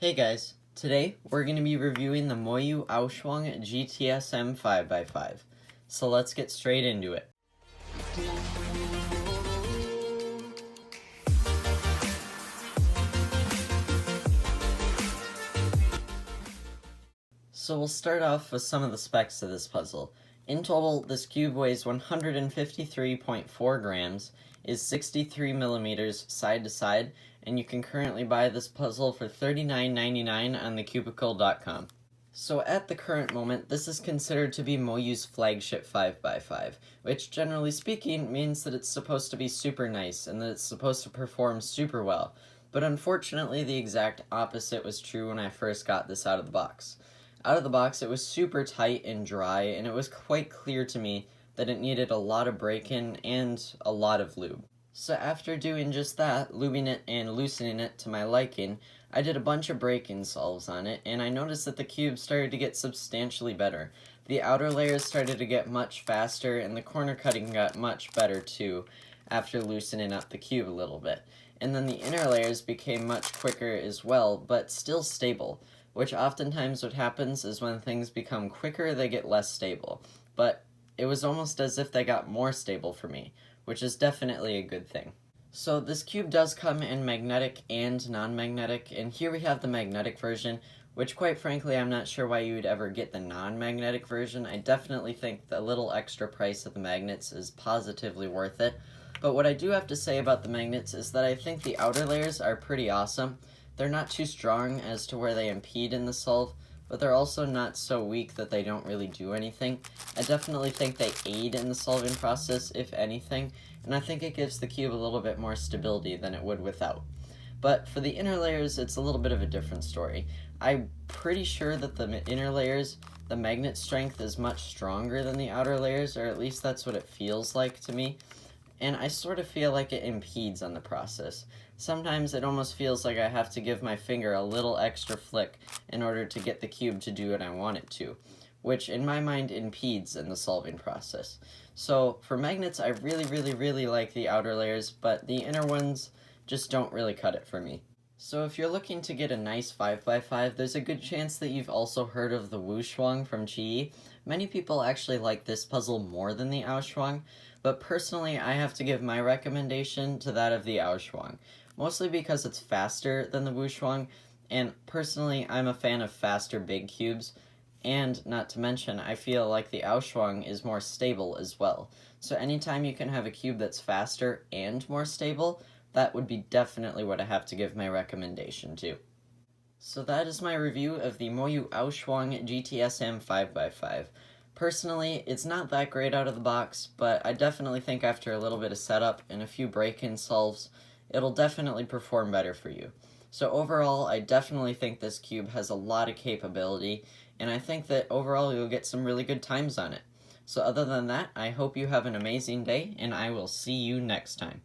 Hey guys, today we're going to be reviewing the AoChuang GTS M 5x5. So let's get straight into it. So we'll start off with some of the specs of this puzzle. In total, this cube weighs 153.4 grams, is 63 millimeters side to side, and you can currently buy this puzzle for $39.99 on thecubicle.com. So at the current moment, this is considered to be Moyu's flagship 5x5, which generally speaking means that it's supposed to be super nice and that it's supposed to perform super well. But unfortunately, the exact opposite was true when I first got this out of the box. Out of the box, it was super tight and dry, and it was quite clear to me that it needed a lot of break-in and a lot of lube. So after doing just that, lubing it and loosening it to my liking, I did a bunch of break-in solves on it, and I noticed that the cube started to get substantially better. The outer layers started to get much faster, and the corner cutting got much better too, after loosening up the cube a little bit. And then the inner layers became much quicker as well, but still stable, which oftentimes what happens is when things become quicker, they get less stable. But it was almost as if they got more stable for me, which is definitely a good thing. So this cube does come in magnetic and non-magnetic, and here we have the magnetic version, which quite frankly I'm not sure why you would ever get the non-magnetic version. I definitely think the little extra price of the magnets is positively worth it. But what I do have to say about the magnets is that I think the outer layers are pretty awesome. They're not too strong as to where they impede in the solve, but they're also not so weak that they don't really do anything. I definitely think they aid in the solving process, if anything, and I think it gives the cube a little bit more stability than it would without. But for the inner layers, it's a little bit of a different story. I'm pretty sure that the inner layers, the magnet strength is much stronger than the outer layers, or at least that's what it feels like to me. And I sort of feel like it impedes on the process. Sometimes it almost feels like I have to give my finger a little extra flick in order to get the cube to do what I want it to, which in my mind impedes in the solving process. So for magnets, I really like the outer layers, but the inner ones just don't really cut it for me. So if you're looking to get a nice 5x5, there's a good chance that you've also heard of the AoChuang from GE. Many people actually like this puzzle more than the AoChuang, but personally I have to give my recommendation to that of the AoChuang, mostly because it's faster than the AoChuang, and personally I'm a fan of faster big cubes, and not to mention I feel like the AoChuang is more stable as well. So anytime you can have a cube that's faster and more stable, that would be definitely what I have to give my recommendation to. So that is my review of the Moyu AoChuang GTS M 5x5. Personally, it's not that great out of the box, but I definitely think after a little bit of setup and a few break-in solves, it'll definitely perform better for you. So overall, I definitely think this cube has a lot of capability, and I think that overall you'll get some really good times on it. So other than that, I hope you have an amazing day, and I will see you next time.